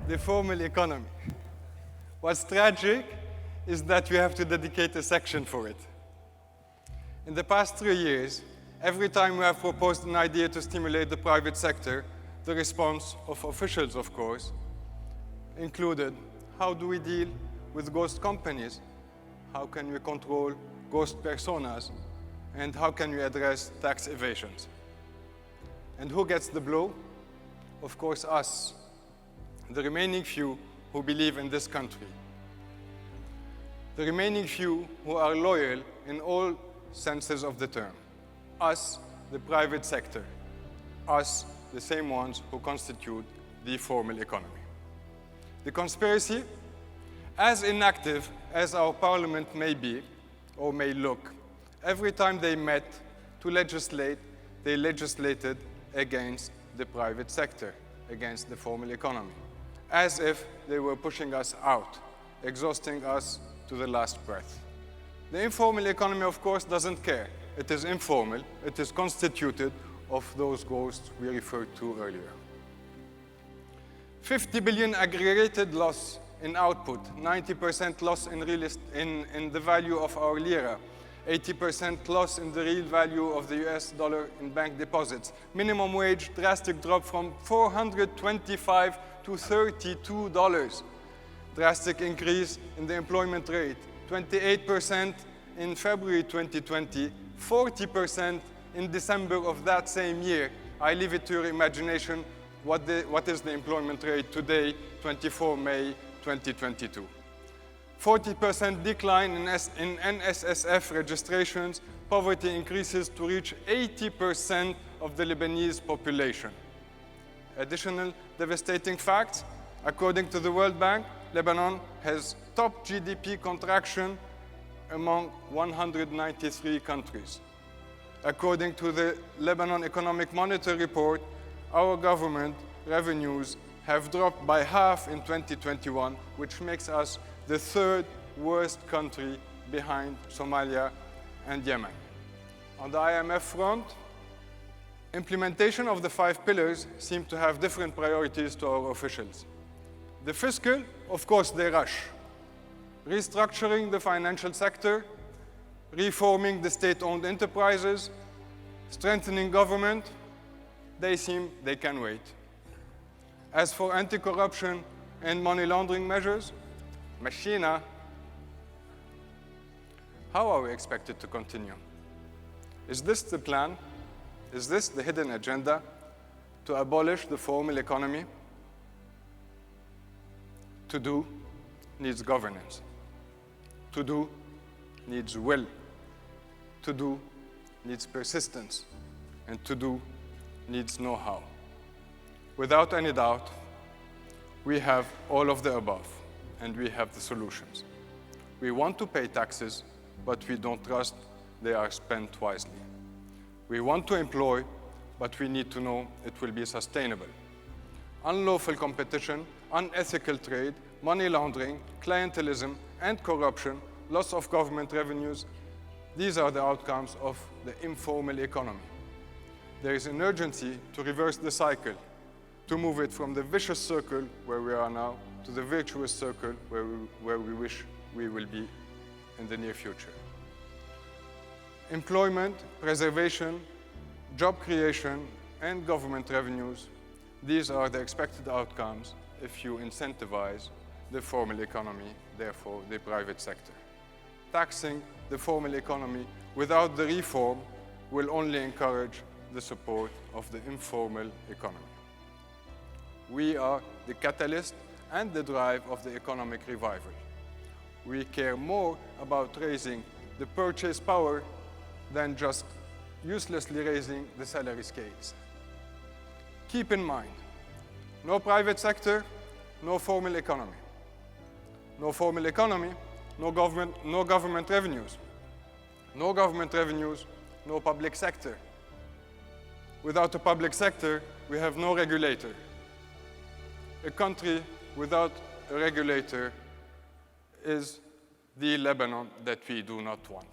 the formal economy. What's tragic is that we have to dedicate a section for it. In the past 3 years, every time we have proposed an idea to stimulate the private sector, the response of officials, of course, included, how do we deal with ghost companies? How can we control ghost personas? And how can we address tax evasions? And who gets the blow? Of course, us, the remaining few who believe in this country. The remaining few who are loyal in all senses of the term. Us, the private sector. Us, the same ones who constitute the formal economy. The conspiracy, as inactive as our parliament may be or may look, every time they met to legislate, they legislated against the private sector, against the formal economy, as if they were pushing us out, exhausting us to the last breath. The informal economy, of course, doesn't care. It is informal. It is constituted of those ghosts we referred to earlier. 50 billion aggregated loss in output, 90% loss in the value of our lira, 80% loss in the real value of the US dollar in bank deposits. Minimum wage drastic drop from $425 to $32. Drastic increase in the employment rate, 28% in February 2020, 40% in December of that same year. I leave it to your imagination what is the employment rate today, 24 May 2022. 40% decline in NSSF registrations, poverty increases to reach 80% of the Lebanese population. Additional devastating facts, according to the World Bank, Lebanon has top GDP contraction among 193 countries. According to the Lebanon Economic Monitor report, our government revenues have dropped by half in 2021, which makes us the third worst country behind Somalia and Yemen. On the IMF front, implementation of the 5 pillars seem to have different priorities to our officials. The fiscal, of course, they rush. Restructuring the financial sector, reforming the state-owned enterprises, strengthening government, they seem they can wait. As for anti-corruption and money laundering measures, machina, how are we expected to continue? Is this the plan? Is this the hidden agenda to abolish the formal economy? To do needs governance. To do needs will. To do needs persistence. And to do needs know-how. Without any doubt, we have all of the above, and we have the solutions. We want to pay taxes, but we don't trust they are spent wisely. We want to employ, but we need to know it will be sustainable. Unlawful competition, unethical trade, money laundering, clientelism, and corruption, loss of government revenues, these are the outcomes of the informal economy. There is an urgency to reverse the cycle, to move it from the vicious circle where we are now to the virtuous circle where we wish we will be in the near future. Employment, preservation, job creation, and government revenues, these are the expected outcomes if you incentivize the formal economy, therefore the private sector. Taxing the formal economy without the reform will only encourage the support of the informal economy. We are the catalyst and the drive of the economic revival. We care more about raising the purchase power than just uselessly raising the salary scales. Keep in mind, no private sector, no formal economy. No formal economy, no government revenues. No government revenues, no public sector. Without a public sector, we have no regulator. A country without a regulator is the Lebanon that we do not want.